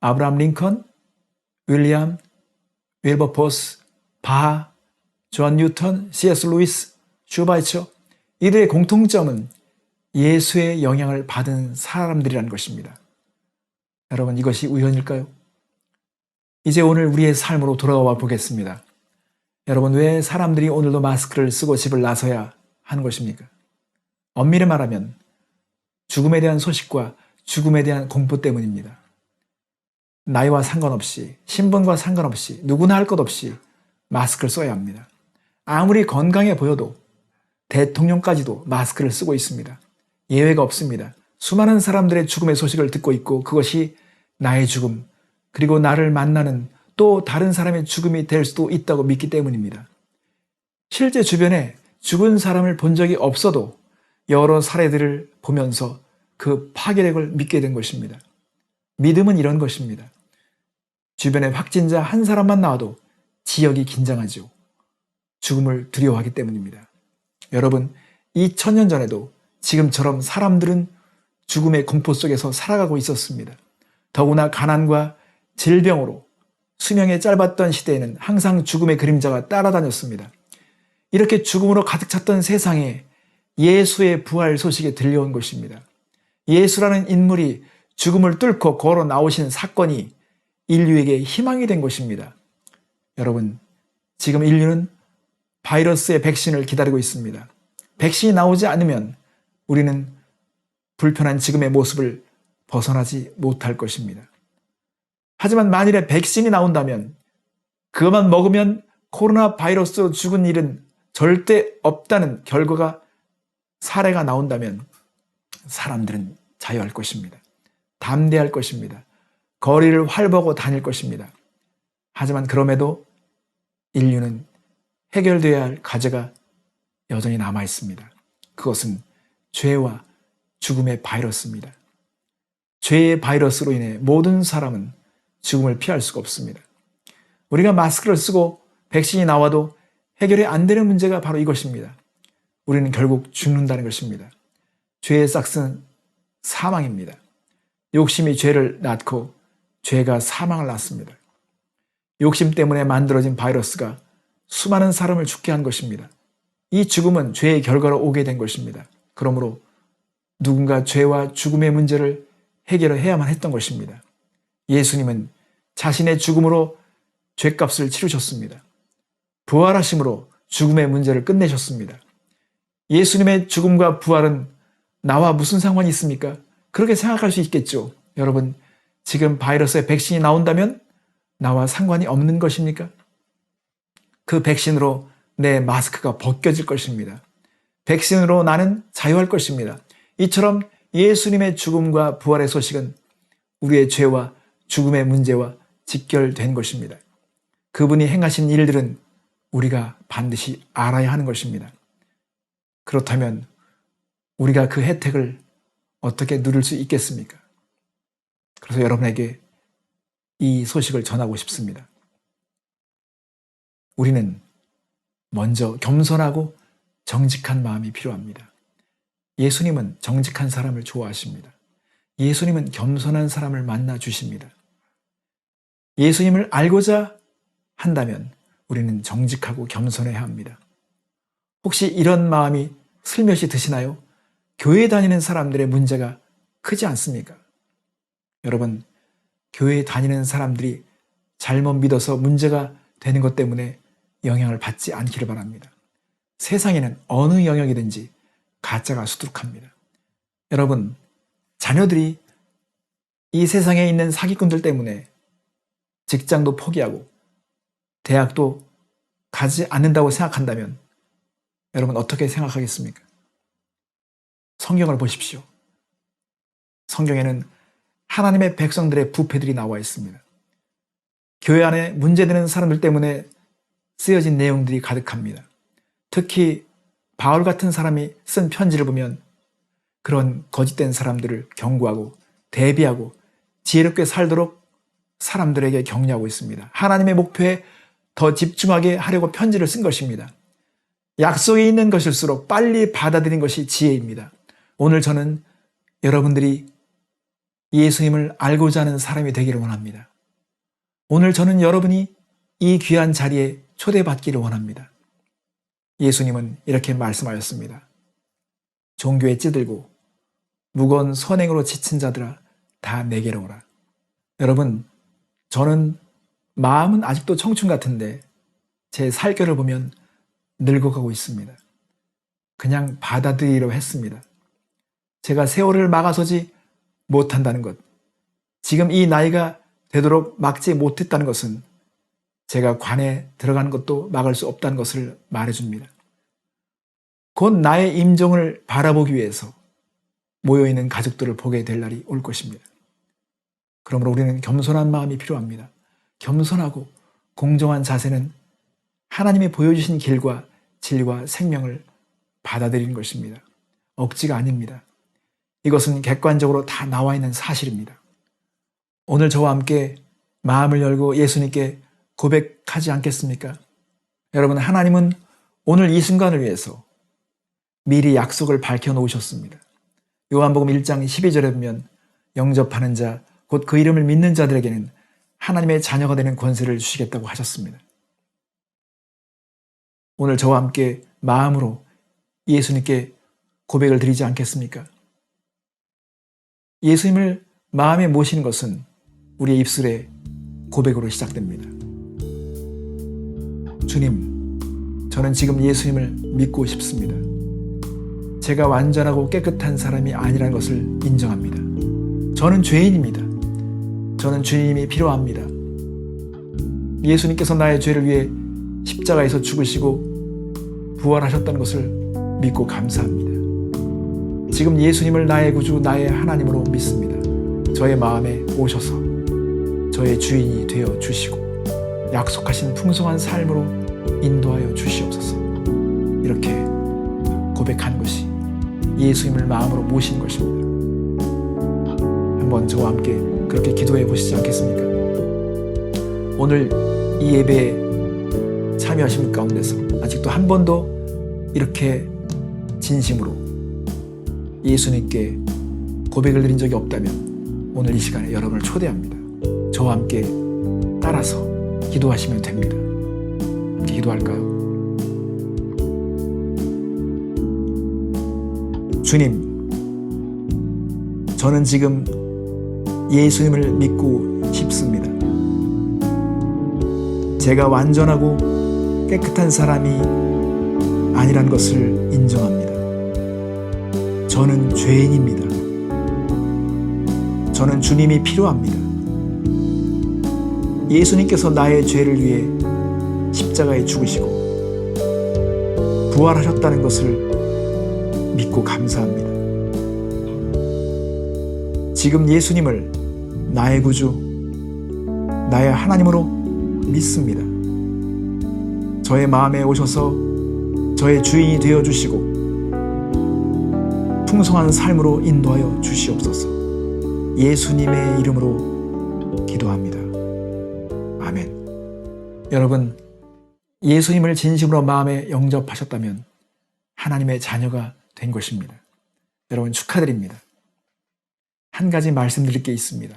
아브라함 링컨, 윌리엄 윌버포스, 바, 존 뉴턴, C.S. 루이스, 슈바이처, 이들의 공통점은 예수의 영향을 받은 사람들이라는 것입니다. 여러분, 이것이 우연일까요? 이제 오늘 우리의 삶으로 돌아와 보겠습니다. 여러분, 왜 사람들이 오늘도 마스크를 쓰고 집을 나서야 하는 것입니까? 엄밀히 말하면 죽음에 대한 소식과 죽음에 대한 공포 때문입니다. 나이와 상관없이, 신분과 상관없이, 누구나 할 것 없이 마스크를 써야 합니다. 아무리 건강해 보여도 대통령까지도 마스크를 쓰고 있습니다. 예외가 없습니다. 수많은 사람들의 죽음의 소식을 듣고 있고 그것이 나의 죽음, 그리고 나를 만나는 또 다른 사람의 죽음이 될 수도 있다고 믿기 때문입니다. 실제 주변에 죽은 사람을 본 적이 없어도 여러 사례들을 보면서 그 파괴력을 믿게 된 것입니다. 믿음은 이런 것입니다. 주변에 확진자 한 사람만 나와도 지역이 긴장하죠. 죽음을 두려워하기 때문입니다. 여러분, 2000년 전에도 지금처럼 사람들은 죽음의 공포 속에서 살아가고 있었습니다. 더구나 가난과 질병으로 수명이 짧았던 시대에는 항상 죽음의 그림자가 따라다녔습니다. 이렇게 죽음으로 가득 찼던 세상에 예수의 부활 소식이 들려온 것입니다. 예수라는 인물이 죽음을 뚫고 걸어 나오신 사건이 인류에게 희망이 된 것입니다. 여러분, 지금 인류는 바이러스의 백신을 기다리고 있습니다. 백신이 나오지 않으면 우리는 불편한 지금의 모습을 벗어나지 못할 것입니다. 하지만 만일에 백신이 나온다면, 그것만 먹으면 코로나 바이러스로 죽은 일은 절대 없다는 결과가, 사례가 나온다면 사람들은 자유할 것입니다. 담대할 것입니다. 거리를 활보하고 다닐 것입니다. 하지만 그럼에도 인류는 해결되어야 할 과제가 여전히 남아 있습니다. 그것은 죄와 죽음의 바이러스입니다. 죄의 바이러스로 인해 모든 사람은 죽음을 피할 수가 없습니다. 우리가 마스크를 쓰고 백신이 나와도 해결이 안 되는 문제가 바로 이것입니다. 우리는 결국 죽는다는 것입니다. 죄의 싹스는 사망입니다. 욕심이 죄를 낳고 죄가 사망을 낳습니다. 욕심 때문에 만들어진 바이러스가 수많은 사람을 죽게 한 것입니다. 이 죽음은 죄의 결과로 오게 된 것입니다. 그러므로 누군가 죄와 죽음의 문제를 해결해야만 했던 것입니다. 예수님은 자신의 죽음으로 죄값을 치르셨습니다. 부활하심으로 죽음의 문제를 끝내셨습니다. 예수님의 죽음과 부활은 나와 무슨 상관이 있습니까? 그렇게 생각할 수 있겠죠. 여러분, 지금 바이러스의 백신이 나온다면 나와 상관이 없는 것입니까? 그 백신으로 내 마스크가 벗겨질 것입니다. 백신으로 나는 자유할 것입니다. 이처럼 예수님의 죽음과 부활의 소식은 우리의 죄와 죽음의 문제와 직결된 것입니다. 그분이 행하신 일들은 우리가 반드시 알아야 하는 것입니다. 그렇다면 우리가 그 혜택을 어떻게 누릴 수 있겠습니까? 그래서 여러분에게 이 소식을 전하고 싶습니다. 우리는 먼저 겸손하고 정직한 마음이 필요합니다. 예수님은 정직한 사람을 좋아하십니다. 예수님은 겸손한 사람을 만나 주십니다. 예수님을 알고자 한다면 우리는 정직하고 겸손해야 합니다. 혹시 이런 마음이 슬며시 드시나요? 교회 다니는 사람들의 문제가 크지 않습니까? 여러분, 교회 다니는 사람들이 잘못 믿어서 문제가 되는 것 때문에 영향을 받지 않기를 바랍니다. 세상에는 어느 영역이든지 가짜가 수두룩합니다. 여러분, 자녀들이 이 세상에 있는 사기꾼들 때문에 직장도 포기하고 대학도 가지 않는다고 생각한다면 여러분 어떻게 생각하겠습니까? 성경을 보십시오. 성경에는 하나님의 백성들의 부패들이 나와 있습니다. 교회 안에 문제되는 사람들 때문에 쓰여진 내용들이 가득합니다. 특히 바울 같은 사람이 쓴 편지를 보면 그런 거짓된 사람들을 경고하고 대비하고 지혜롭게 살도록 사람들에게 격려하고 있습니다. 하나님의 목표에 더 집중하게 하려고 편지를 쓴 것입니다. 약속이 있는 것일수록 빨리 받아들인 것이 지혜입니다. 오늘 저는 여러분들이 예수님을 알고자 하는 사람이 되기를 원합니다. 오늘 저는 여러분이 이 귀한 자리에 초대받기를 원합니다. 예수님은 이렇게 말씀하였습니다. 종교에 찌들고 무거운 선행으로 지친 자들아 다 내게로 오라. 여러분, 저는 마음은 아직도 청춘 같은데 제 살결을 보면 늙어가고 있습니다. 그냥 받아들이려 했습니다. 제가 세월을 막아서지 못한다는 것, 지금 이 나이가 되도록 막지 못했다는 것은 제가 관에 들어가는 것도 막을 수 없다는 것을 말해줍니다. 곧 나의 임종을 바라보기 위해서 모여있는 가족들을 보게 될 날이 올 것입니다. 그러므로 우리는 겸손한 마음이 필요합니다. 겸손하고 공정한 자세는 하나님이 보여주신 길과 진리와 생명을 받아들이는 것입니다. 억지가 아닙니다. 이것은 객관적으로 다 나와 있는 사실입니다. 오늘 저와 함께 마음을 열고 예수님께 고백하지 않겠습니까? 여러분, 하나님은 오늘 이 순간을 위해서 미리 약속을 밝혀놓으셨습니다. 요한복음 1장 12절에 보면 영접하는 자, 곧 그 이름을 믿는 자들에게는 하나님의 자녀가 되는 권세를 주시겠다고 하셨습니다. 오늘 저와 함께 마음으로 예수님께 고백을 드리지 않겠습니까? 예수님을 마음에 모시는 것은 우리의 입술의 고백으로 시작됩니다. 주님, 저는 지금 예수님을 믿고 싶습니다. 제가 완전하고 깨끗한 사람이 아니라는 것을 인정합니다. 저는 죄인입니다. 저는 주님이 필요합니다. 예수님께서 나의 죄를 위해 십자가에서 죽으시고 부활하셨다는 것을 믿고 감사합니다. 지금 예수님을 나의 구주, 나의 하나님으로 믿습니다. 저의 마음에 오셔서 저의 주인이 되어 주시고 약속하신 풍성한 삶으로 인도하여 주시옵소서. 이렇게 고백하는 것이 예수님을 마음으로 모시는 것입니다. 한번 저와 함께 그렇게 기도해 보시지 않겠습니까? 오늘 이 예배에 참여하신 가운데서 아직도 한 번도 이렇게 진심으로 예수님께 고백을 드린 적이 없다면 오늘 이 시간에 여러분을 초대합니다. 저와 함께 따라서 기도하시면 됩니다. 함께 기도할까요? 주님, 저는 지금 예수님을 믿고 싶습니다. 제가 완전하고 깨끗한 사람이 아니란 것을 인정합니다. 저는 죄인입니다. 저는 주님이 필요합니다. 예수님께서 나의 죄를 위해 십자가에 죽으시고 부활하셨다는 것을 믿고 감사합니다. 지금 예수님을 나의 구주, 나의 하나님으로 믿습니다. 저의 마음에 오셔서 저의 주인이 되어 주시고 풍성한 삶으로 인도하여 주시옵소서. 예수님의 이름으로 기도합니다. 아멘. 여러분, 예수님을 진심으로 마음에 영접하셨다면 하나님의 자녀가 된 것입니다. 여러분 축하드립니다. 한 가지 말씀드릴 게 있습니다.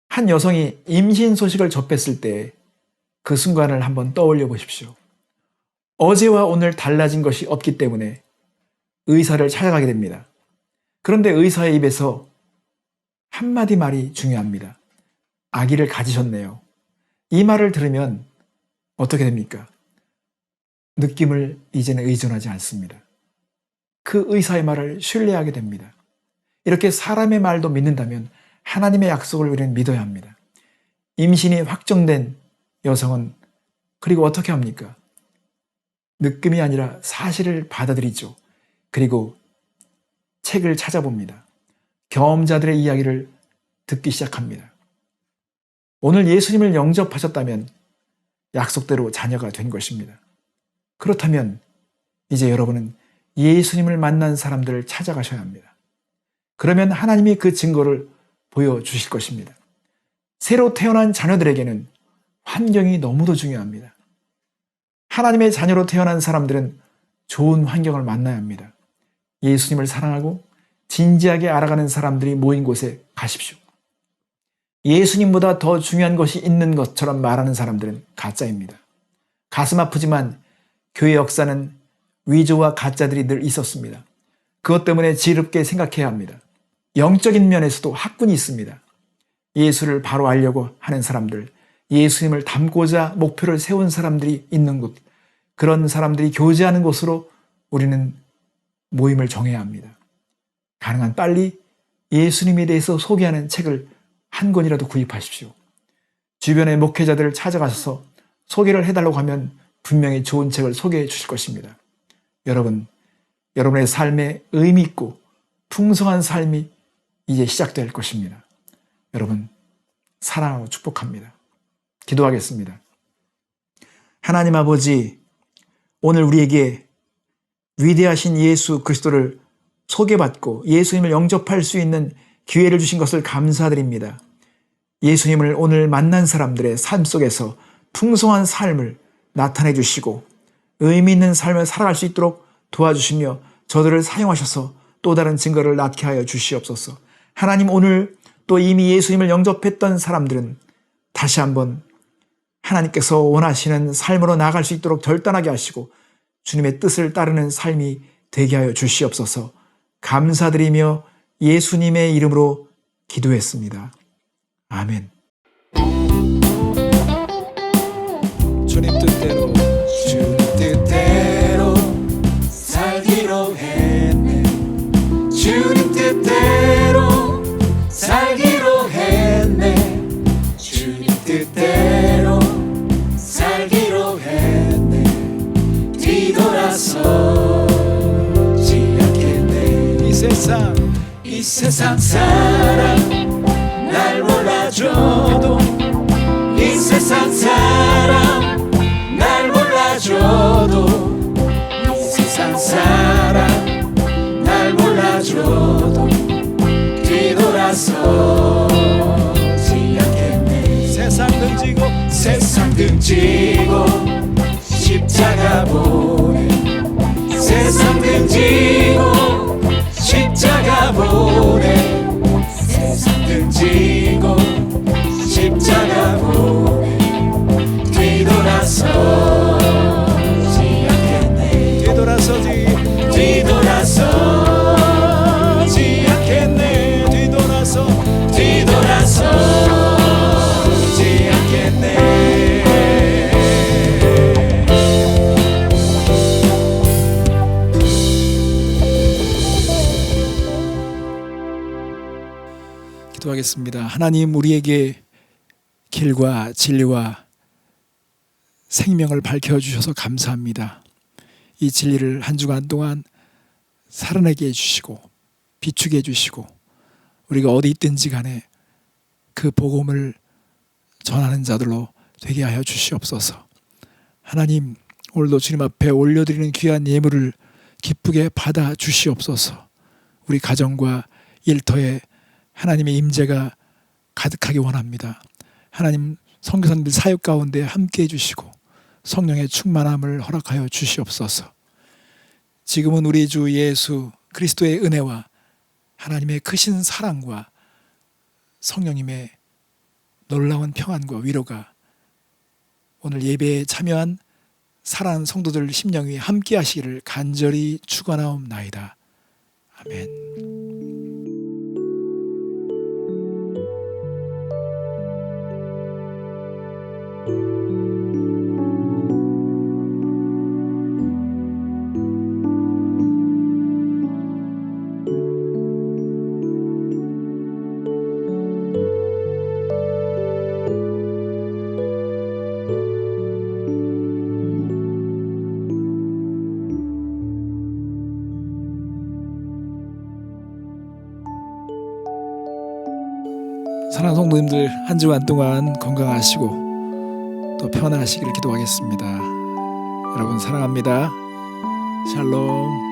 한 여성이 임신 소식을 접했을 때 그 순간을 한번 떠올려 보십시오. 어제와 오늘 달라진 것이 없기 때문에 의사를 찾아가게 됩니다. 그런데 의사의 입에서 한마디 말이 중요합니다. 아기를 가지셨네요. 이 말을 들으면 어떻게 됩니까? 느낌을 이제는 의존하지 않습니다. 그 의사의 말을 신뢰하게 됩니다. 이렇게 사람의 말도 믿는다면 하나님의 약속을 우리는 믿어야 합니다. 임신이 확정된 여성은 그리고 어떻게 합니까? 느낌이 아니라 사실을 받아들이죠. 그리고 책을 찾아봅니다. 경험자들의 이야기를 듣기 시작합니다. 오늘 예수님을 영접하셨다면 약속대로 자녀가 된 것입니다. 그렇다면 이제 여러분은 예수님을 만난 사람들을 찾아가셔야 합니다. 그러면 하나님이 그 증거를 보여주실 것입니다. 새로 태어난 자녀들에게는 환경이 너무도 중요합니다. 하나님의 자녀로 태어난 사람들은 좋은 환경을 만나야 합니다. 예수님을 사랑하고 진지하게 알아가는 사람들이 모인 곳에 가십시오. 예수님보다 더 중요한 것이 있는 것처럼 말하는 사람들은 가짜입니다. 가슴 아프지만 교회 역사는 위조와 가짜들이 늘 있었습니다. 그것 때문에 지혜롭게 생각해야 합니다. 영적인 면에서도 학군이 있습니다. 예수를 바로 알려고 하는 사람들, 예수님을 닮고자 목표를 세운 사람들이 있는 곳, 그런 사람들이 교제하는 곳으로 우리는 모임을 정해야 합니다. 가능한 빨리 예수님에 대해서 소개하는 책을 한 권이라도 구입하십시오. 주변의 목회자들을 찾아가셔서 소개를 해달라고 하면 분명히 좋은 책을 소개해 주실 것입니다. 여러분, 여러분의 삶에 의미 있고 풍성한 삶이 이제 시작될 것입니다. 여러분, 사랑하고 축복합니다. 기도하겠습니다. 하나님 아버지, 오늘 우리에게 위대하신 예수 그리스도를 소개받고 예수님을 영접할 수 있는 기회를 주신 것을 감사드립니다. 예수님을 오늘 만난 사람들의 삶 속에서 풍성한 삶을 나타내 주시고 의미 있는 삶을 살아갈 수 있도록 도와주시며 저들을 사용하셔서 또 다른 증거를 낳게 하여 주시옵소서. 하나님, 오늘 또 이미 예수님을 영접했던 사람들은 다시 한번 하나님께서 원하시는 삶으로 나아갈 수 있도록 결단하게 하시고 주님의 뜻을 따르는 삶이 되게 하여 주시옵소서. 감사드리며 예수님의 이름으로 기도했습니다. 아멘. 주님 뜻대로 살기로 했네. 주님 뜻대로 살기로 했네. 주님 뜻대로 살기로 했네. 뒤돌아서지 않겠네. 이 세상 사람 날 몰라줘도, 이 세상 사람 날 몰라줘도, 이 세상 사람 날 몰라줘도 뒤돌아서지 않겠네. 세상 등지고 십자가 보내. 세상 등지고 십자가 보내. 세상 등지고 십자가 보내. 뒤돌아서지 않겠네. 뒤돌아서지 않겠네. 뒤돌아서지 않겠네. 기도하겠습니다. 하나님, 우리에게 길과 진리와 생명을 밝혀주셔서 감사합니다. 이 진리를 한 주간 동안 살아내게 해주시고 비추게 해주시고 우리가 어디 있든지 간에 그 복음을 전하는 자들로 되게 하여 주시옵소서. 하나님, 오늘도 주님 앞에 올려드리는 귀한 예물을 기쁘게 받아 주시옵소서. 우리 가정과 일터에 하나님의 임재가 가득하기 원합니다. 하나님, 선교사님들 사역 가운데 함께 해주시고 성령의 충만함을 허락하여 주시옵소서. 지금은 우리 주 예수 그리스도의 은혜와 하나님의 크신 사랑과 성령님의 놀라운 평안과 위로가 오늘 예배에 참여한 사랑하는 성도들 심령 위에 함께 하시기를 간절히 축원하옵나이다. 아멘. 사랑하는 성도님들 한 주간 동안 건강하시고 또 편안하시기를 기도하겠습니다. 여러분 사랑합니다. 샬롬.